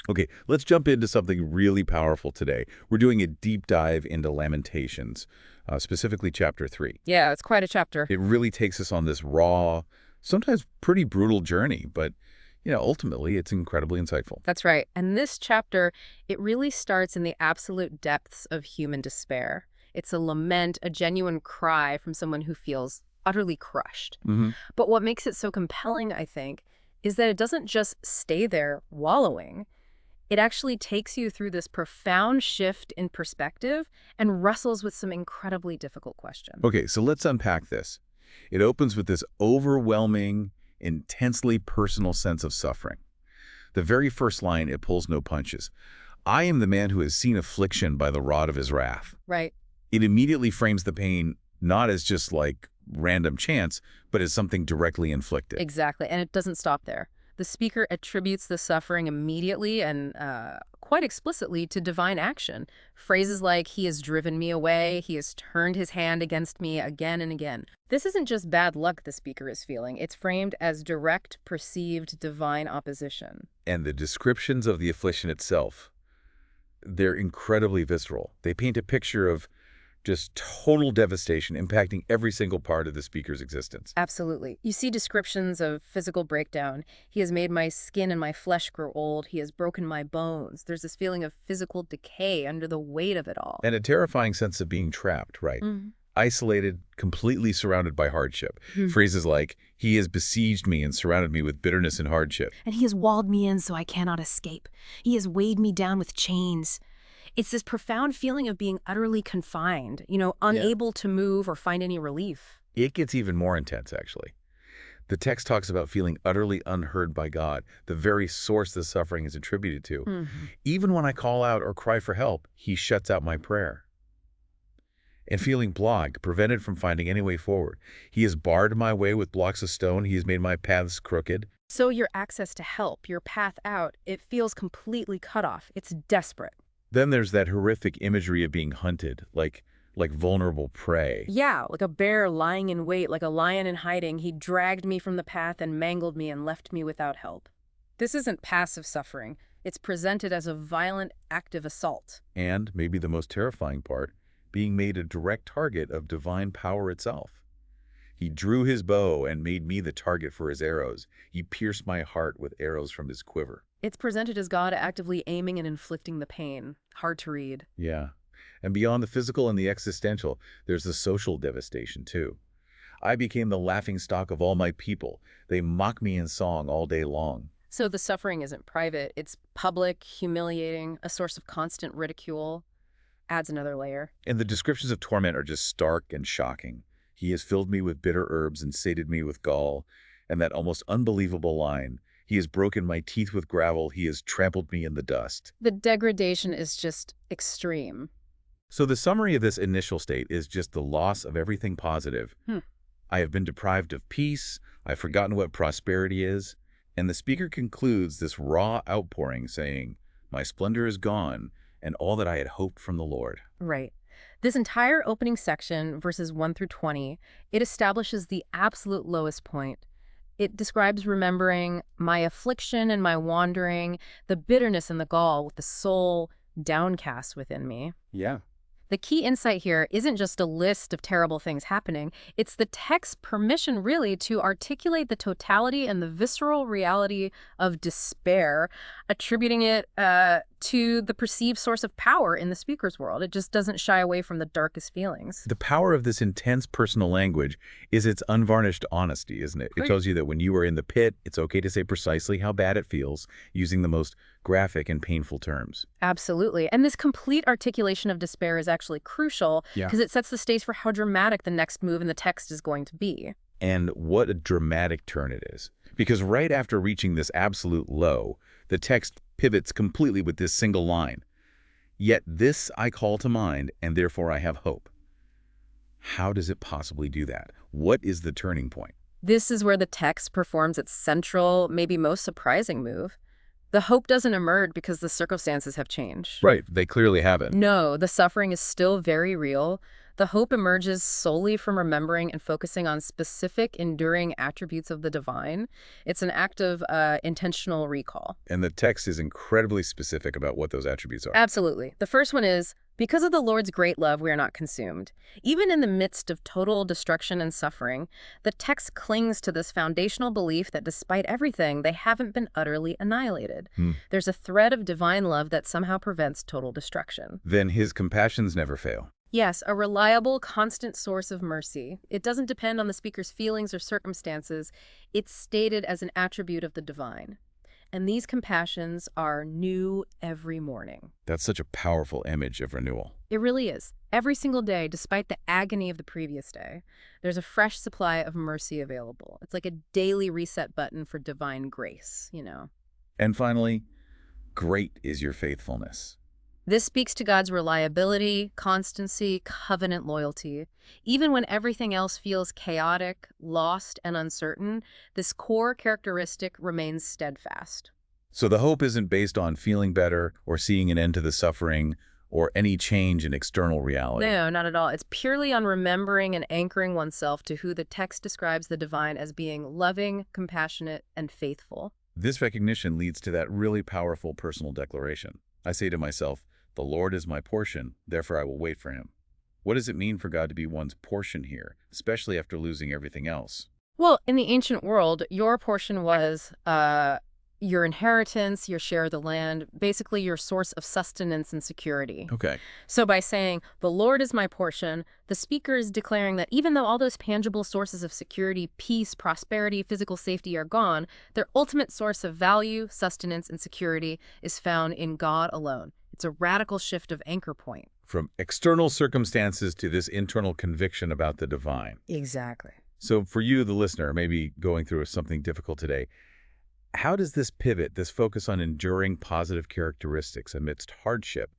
Okay, let's jump into something really powerful today. We're doing a deep dive into Lamentations, specifically chapter 3. Yeah, it's quite a chapter. It really takes us on this raw, sometimes pretty brutal journey, but, ultimately it's incredibly insightful. That's right. And this chapter, it really starts in the absolute depths of human despair. It's a lament, a genuine cry from someone who feels utterly crushed. Hmm. But what makes it so compelling, I think, is that it doesn't just stay there wallowing. It actually takes you through this profound shift in perspective and wrestles with some incredibly difficult questions. Okay, so let's unpack this. It opens with this overwhelming, intensely personal sense of suffering. The very first line, it pulls no punches. I am the man who has seen affliction by the rod of his wrath. Right. It immediately frames the pain not as just like random chance, but as something directly inflicted. Exactly. And it doesn't stop there. The speaker attributes the suffering immediately and quite explicitly to divine action. Phrases like, he has driven me away, he has turned his hand against me again and again. This isn't just bad luck the speaker is feeling. It's framed as direct, perceived divine opposition. And the descriptions of the affliction itself, they're incredibly visceral. They paint a picture of just total devastation impacting every single part of the speaker's existence. Absolutely. You see descriptions of physical breakdown. He has made my skin and my flesh grow old. He has broken my bones. There's this feeling of physical decay under the weight of it all. And a terrifying sense of being trapped, right? Mhm. Isolated, completely surrounded by hardship. Phrases like, he has besieged me and surrounded me with bitterness and hardship. And he has walled me in so I cannot escape. He has weighed me down with chains. It's this profound feeling of being utterly confined, unable to move or find any relief. It gets even more intense, actually. The text talks about feeling utterly unheard by God, the very source the suffering is attributed to. Mhm. Even when I call out or cry for help, he shuts out my prayer. And feeling blocked, prevented from finding any way forward. He has barred my way with blocks of stone. He has made my paths crooked. So your access to help, your path out, it feels completely cut off. It's desperate. Then there's that horrific imagery of being hunted, like vulnerable prey. Yeah, like a bear lying in wait, like a lion in hiding. He dragged me from the path and mangled me and left me without help. This isn't passive suffering. It's presented as a violent, active assault. And, maybe the most terrifying part, being made a direct target of divine power itself. He drew his bow and made me the target for his arrows. He pierced my heart with arrows from his quiver. It's presented as God actively aiming and inflicting the pain. Hard to read. Yeah. And beyond the physical and the existential, there's the social devastation, too. I became the laughingstock of all my people. They mock me in song all day long. So the suffering isn't private. It's public, humiliating, a source of constant ridicule. Adds another layer. And the descriptions of torment are just stark and shocking. He has filled me with bitter herbs and sated me with gall. And that almost unbelievable line, he has broken my teeth with gravel, he has trampled me in the dust. The degradation is just extreme. So the summary of this initial state is just the loss of everything positive. I have been deprived of peace, I've forgotten what prosperity is, and the speaker concludes this raw outpouring saying, my splendor is gone, and all that I had hoped from the Lord. Right. This entire opening section, verses 1 through 20, it establishes the absolute lowest point. It describes remembering my affliction and my wandering, the bitterness and the gall with the soul downcast within me. Yeah. The key insight here isn't just a list of terrible things happening. It's the text's permission, really, to articulate the totality and the visceral reality of despair, attributing it to the perceived source of power in the speaker's world. It just doesn't shy away from the darkest feelings. The power of this intense personal language is its unvarnished honesty, isn't it? It tells you that when you are in the pit, it's okay to say precisely how bad it feels, using the most graphic and painful terms. Absolutely. And this complete articulation of despair is actually crucial because it sets the stage for how dramatic the next move in the text is going to be. And what a dramatic turn it is. Because right after reaching this absolute low, the text pivots completely with this single line. Yet this I call to mind, and therefore I have hope. How does it possibly do that? What is the turning point? This is where the text performs its central, maybe most surprising move. The hope doesn't emerge because the circumstances have changed. Right, they clearly haven't. No, the suffering is still very real. The hope emerges solely from remembering and focusing on specific, enduring attributes of the divine. It's an act of intentional recall. And the text is incredibly specific about what those attributes are. Absolutely. The first one is, because of the Lord's great love, we are not consumed. Even in the midst of total destruction and suffering, the text clings to this foundational belief that despite everything, they haven't been utterly annihilated. Hmm. There's a thread of divine love that somehow prevents total destruction. Then his compassions never fail. Yes, a reliable, constant source of mercy. It doesn't depend on the speaker's feelings or circumstances. It's stated as an attribute of the divine. And these compassions are new every morning. That's such a powerful image of renewal. It really is. Every single day, despite the agony of the previous day, there's a fresh supply of mercy available. It's like a daily reset button for divine grace, you know. And finally, great is your faithfulness. This speaks to God's reliability, constancy, covenant loyalty. Even when everything else feels chaotic, lost, and uncertain, this core characteristic remains steadfast. So the hope isn't based on feeling better or seeing an end to the suffering or any change in external reality. No, not at all. It's purely on remembering and anchoring oneself to who the text describes the divine as being loving, compassionate, and faithful. This recognition leads to that really powerful personal declaration. I say to myself, "The Lord is my portion, therefore I will wait for him." What does it mean for God to be one's portion here, especially after losing everything else? Well, in the ancient world, your portion was your inheritance, your share of the land, basically your source of sustenance and security. Okay. So by saying, "The Lord is my portion," the speaker is declaring that even though all those tangible sources of security, peace, prosperity, physical safety are gone, their ultimate source of value, sustenance, and security is found in God alone. It's a radical shift of anchor point. From external circumstances to this internal conviction about the divine. Exactly. So for you, the listener, maybe going through something difficult today, how does this pivot, this focus on enduring positive characteristics amidst hardship,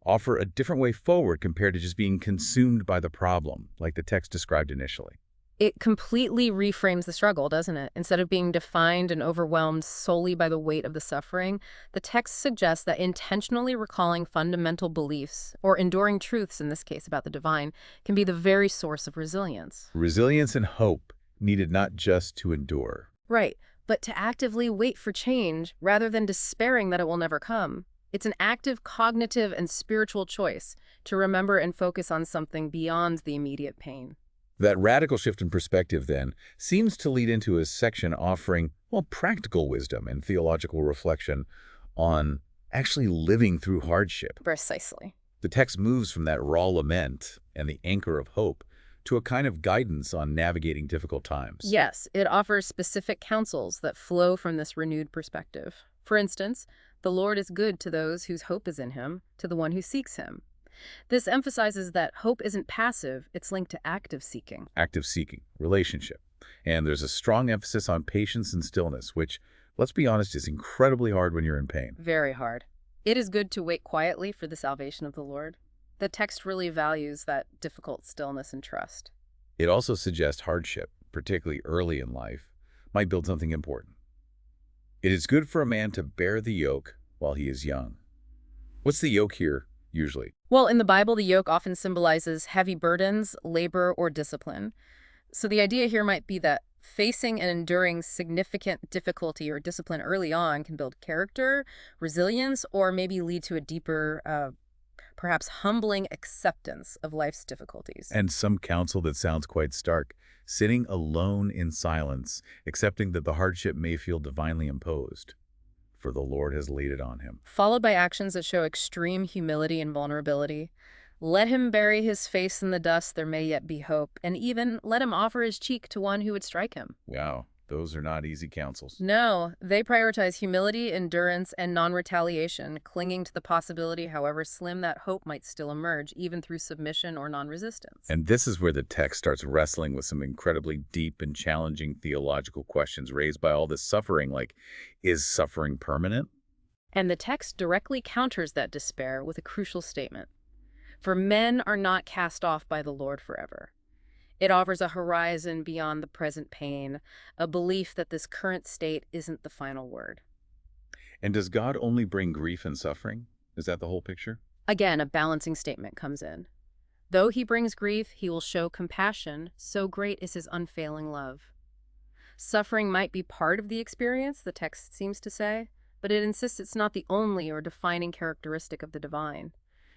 offer a different way forward compared to just being consumed by the problem, like the text described initially? It completely reframes the struggle, doesn't it? Instead of being defined and overwhelmed solely by the weight of the suffering, the text suggests that intentionally recalling fundamental beliefs, or enduring truths in this case about the divine, can be the very source of resilience. Resilience and hope needed not just to endure. Right, but to actively wait for change rather than despairing that it will never come. It's an active cognitive and spiritual choice to remember and focus on something beyond the immediate pain. That radical shift in perspective, then, seems to lead into a section offering, well, practical wisdom and theological reflection on actually living through hardship. Precisely. The text moves from that raw lament and the anchor of hope to a kind of guidance on navigating difficult times. Yes, it offers specific counsels that flow from this renewed perspective. For instance, the Lord is good to those whose hope is in him, to the one who seeks him. This emphasizes that hope isn't passive, it's linked to active seeking. Active seeking, relationship. And there's a strong emphasis on patience and stillness, which, let's be honest, is incredibly hard when you're in pain. Very hard. It is good to wait quietly for the salvation of the Lord. The text really values that difficult stillness and trust. It also suggests hardship, particularly early in life, might build something important. It is good for a man to bear the yoke while he is young. What's the yoke here, usually? Well, in the Bible, the yoke often symbolizes heavy burdens, labor, or discipline. So the idea here might be that facing and enduring significant difficulty or discipline early on can build character, resilience, or maybe lead to a deeper, perhaps humbling acceptance of life's difficulties. And some counsel that sounds quite stark, sitting alone in silence, accepting that the hardship may feel divinely imposed, for the Lord has laid it on him. Followed by actions that show extreme humility and vulnerability. Let him bury his face in the dust, there may yet be hope, and even let him offer his cheek to one who would strike him. Wow, those are not easy counsels. No, they prioritize humility, endurance, and non-retaliation, clinging to the possibility, however slim, that hope might still emerge, even through submission or non-resistance. And this is where the text starts wrestling with some incredibly deep and challenging theological questions raised by all this suffering, like, is suffering permanent? And the text directly counters that despair with a crucial statement. For men are not cast off by the Lord forever. It offers a horizon beyond the present pain, a belief that this current state isn't the final word. And does God only bring grief and suffering? Is that the whole picture? Again, a balancing statement comes in. Though he brings grief, he will show compassion, so great is his unfailing love. Suffering might be part of the experience, the text seems to say, but it insists it's not the only or defining characteristic of the divine.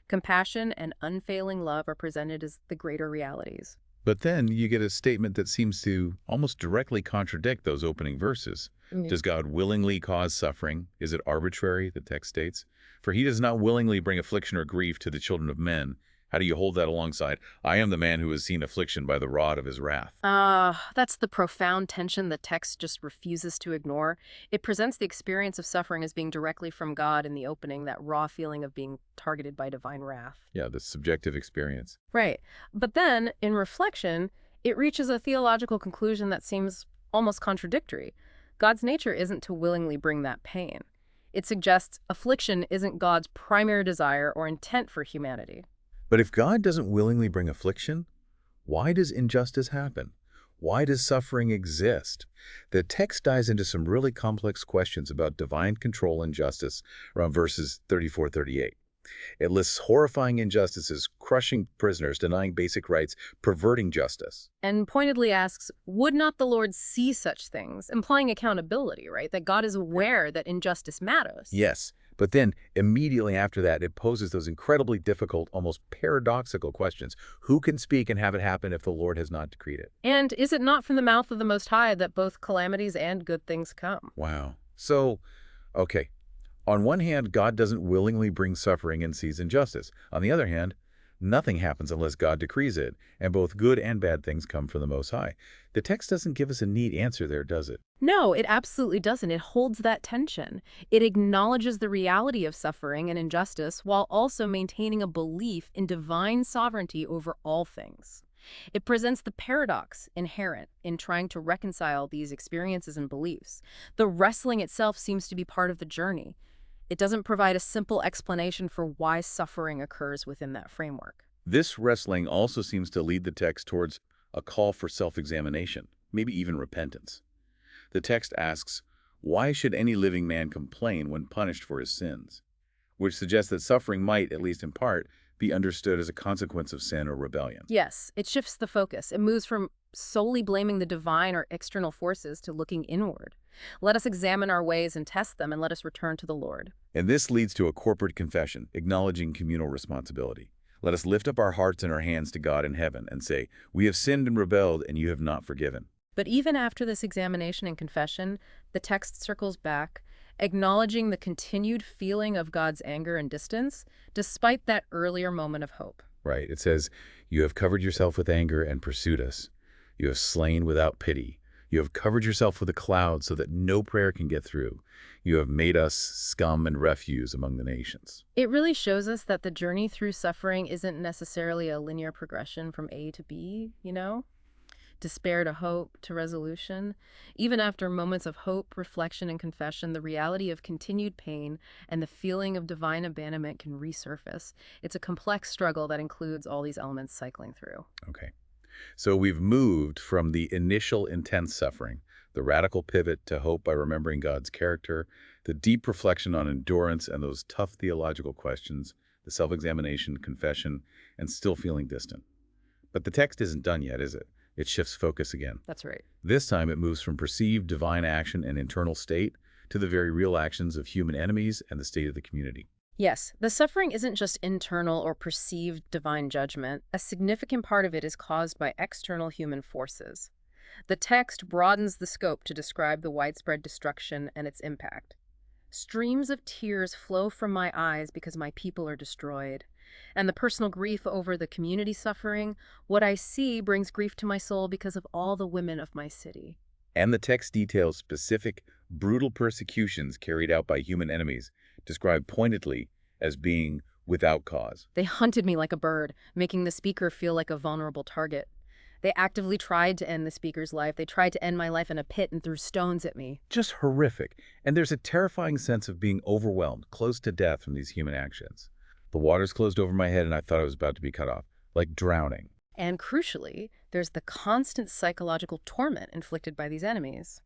Compassion and unfailing love are presented as the greater realities. But then you get a statement that seems to almost directly contradict those opening verses. Does God willingly cause suffering? Is it arbitrary, the text states? For he does not willingly bring affliction or grief to the children of men. How do you hold that alongside, I am the man who has seen affliction by the rod of his wrath? That's the profound tension the text just refuses to ignore. It presents the experience of suffering as being directly from God in the opening, that raw feeling of being targeted by divine wrath. Yeah, the subjective experience. Right. But then, in reflection, it reaches a theological conclusion that seems almost contradictory. God's nature isn't to willingly bring that pain. It suggests affliction isn't God's primary desire or intent for humanity. But if God doesn't willingly bring affliction, why does injustice happen? Why does suffering exist? The text dives into some really complex questions about divine control and justice around verses 34-38. It lists horrifying injustices, crushing prisoners, denying basic rights, perverting justice. And pointedly asks, would not the Lord see such things? Implying accountability, right? That God is aware that injustice matters. Yes, but then immediately after that, it poses those incredibly difficult, almost paradoxical questions. Who can speak and have it happen if the Lord has not decreed it? And is it not from the mouth of the Most High that both calamities and good things come? Wow. So, okay. On one hand, God doesn't willingly bring suffering and sees injustice. On the other hand, nothing happens unless God decrees it, and both good and bad things come from the Most High. The text doesn't give us a neat answer there, does it? No, it absolutely doesn't. It holds that tension. It acknowledges the reality of suffering and injustice while also maintaining a belief in divine sovereignty over all things. It presents the paradox inherent in trying to reconcile these experiences and beliefs. The wrestling itself seems to be part of the journey. It doesn't provide a simple explanation for why suffering occurs within that framework. This wrestling also seems to lead the text towards a call for self-examination, maybe even repentance. The text asks, why should any living man complain when punished for his sins? Which suggests that suffering might, at least in part, be understood as a consequence of sin or rebellion. Yes, it shifts the focus. It moves from solely blaming the divine or external forces to looking inward. Let us examine our ways and test them, and let us return to the Lord. And this leads to a corporate confession, acknowledging communal responsibility. Let us lift up our hearts and our hands to God in heaven and say, we have sinned and rebelled, and you have not forgiven. But even after this examination and confession, the text circles back, acknowledging the continued feeling of God's anger and distance, despite that earlier moment of hope. Right. It says, you have covered yourself with anger and pursued us. You have slain without pity. You have covered yourself with a cloud so that no prayer can get through. You have made us scum and refuse among the nations. It really shows us that the journey through suffering isn't necessarily a linear progression from A to B, despair to hope to resolution. Even after moments of hope, reflection, and confession, the reality of continued pain and the feeling of divine abandonment can resurface. It's a complex struggle that includes all these elements cycling through. Okay. So we've moved from the initial intense suffering, the radical pivot to hope by remembering God's character, the deep reflection on endurance and those tough theological questions, the self-examination, confession, and still feeling distant. But the text isn't done yet, is it? It shifts focus again. That's right. This time it moves from perceived divine action and internal state to the very real actions of human enemies and the state of the community. Yes, the suffering isn't just internal or perceived divine judgment. A significant part of it is caused by external human forces. The text broadens the scope to describe the widespread destruction and its impact. Streams of tears flow from my eyes because my people are destroyed. And the personal grief over the community suffering, what I see brings grief to my soul because of all the women of my city. And the text details specific, brutal persecutions carried out by human enemies, described pointedly as being without cause. They hunted me like a bird, making the speaker feel like a vulnerable target. They actively tried to end the speaker's life. They tried to end my life in a pit and threw stones at me. Just horrific. And there's a terrifying sense of being overwhelmed, close to death from these human actions. The waters closed over my head and I thought I was about to be cut off, like drowning. And crucially, there's the constant psychological torment inflicted by these enemies.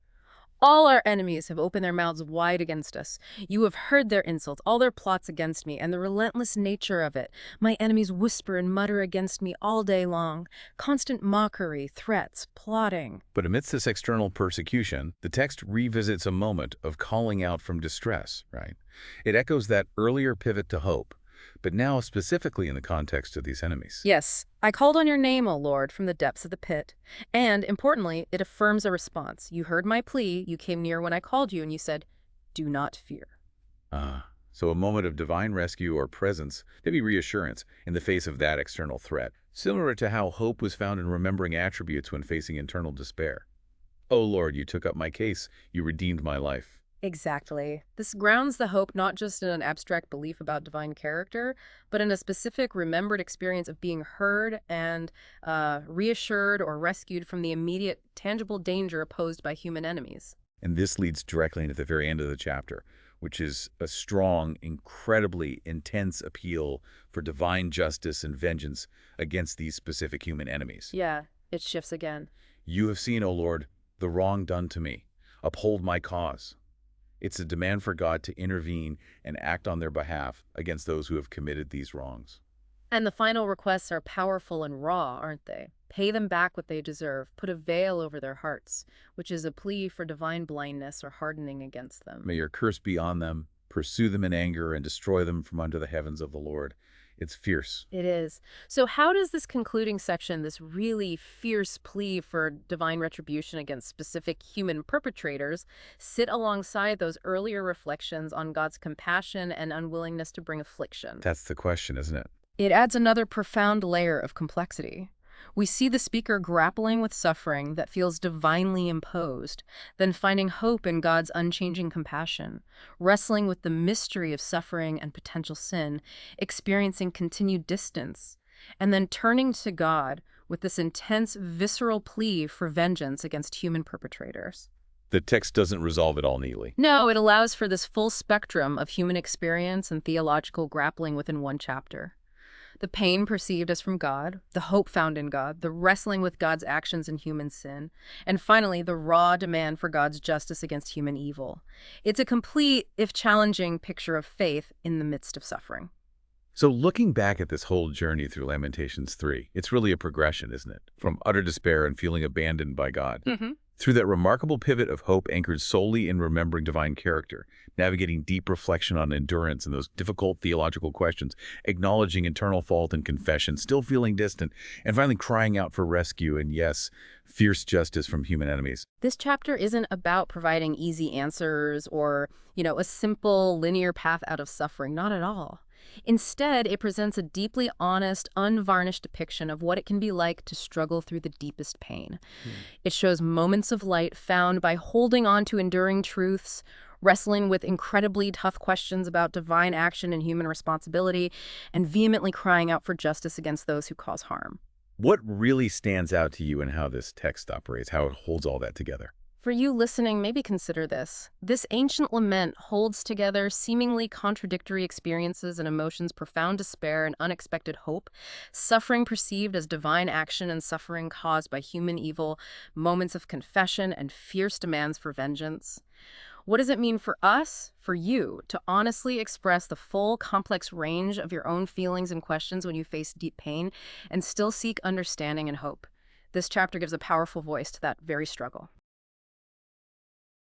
All our enemies have opened their mouths wide against us. You have heard their insults, all their plots against me, and the relentless nature of it. My enemies whisper and mutter against me all day long. Constant mockery, threats, plotting. But amidst this external persecution, the text revisits a moment of calling out from distress, right? It echoes that earlier pivot to hope, but now specifically in the context of these enemies. Yes, I called on your name, O Lord, from the depths of the pit. And, importantly, it affirms a response. You heard my plea, you came near when I called you, and you said, do not fear. So a moment of divine rescue or presence, maybe reassurance, in the face of that external threat, similar to how hope was found in remembering attributes when facing internal despair. O Lord, you took up my case, you redeemed my life. Exactly. This grounds the hope not just in an abstract belief about divine character, but in a specific remembered experience of being heard and reassured or rescued from the immediate, tangible danger posed by human enemies. And this leads directly into the very end of the chapter, which is a strong, incredibly intense appeal for divine justice and vengeance against these specific human enemies. Yeah, it shifts again. You have seen, O Lord, the wrong done to me. Uphold my cause. It's a demand for God to intervene and act on their behalf against those who have committed these wrongs. And the final requests are powerful and raw, aren't they? Pay them back what they deserve. Put a veil over their hearts, which is a plea for divine blindness or hardening against them. May your curse be on them. Pursue them in anger and destroy them from under the heavens of the Lord. It's fierce. It is. So how does this concluding section, this really fierce plea for divine retribution against specific human perpetrators, sit alongside those earlier reflections on God's compassion and unwillingness to bring affliction? That's the question, isn't it? It adds another profound layer of complexity. We see the speaker grappling with suffering that feels divinely imposed, then finding hope in God's unchanging compassion, wrestling with the mystery of suffering and potential sin, experiencing continued distance, and then turning to God with this intense, visceral plea for vengeance against human perpetrators. The text doesn't resolve it all neatly. No, it allows for this full spectrum of human experience and theological grappling within one chapter. The pain perceived as from God, the hope found in God, the wrestling with God's actions in human sin, and finally, the raw demand for God's justice against human evil. It's a complete, if challenging, picture of faith in the midst of suffering. So looking back at this whole journey through Lamentations 3, it's really a progression, isn't it? From utter despair and feeling abandoned by God, through that remarkable pivot of hope anchored solely in remembering divine character, navigating deep reflection on endurance and those difficult theological questions, acknowledging internal fault and confession, still feeling distant, and finally crying out for rescue and, yes, fierce justice from human enemies. This chapter isn't about providing easy answers or, a simple linear path out of suffering. Not at all. Instead, it presents a deeply honest, unvarnished depiction of what it can be like to struggle through the deepest pain. It shows moments of light found by holding on to enduring truths, wrestling with incredibly tough questions about divine action and human responsibility, and vehemently crying out for justice against those who cause harm. What really stands out to you in how this text operates, how it holds all that together? For you listening, maybe consider this. This ancient lament holds together seemingly contradictory experiences and emotions, profound despair and unexpected hope, suffering perceived as divine action and suffering caused by human evil, moments of confession and fierce demands for vengeance. What does it mean for us, for you, to honestly express the full, complex range of your own feelings and questions when you face deep pain and still seek understanding and hope? This chapter gives a powerful voice to that very struggle.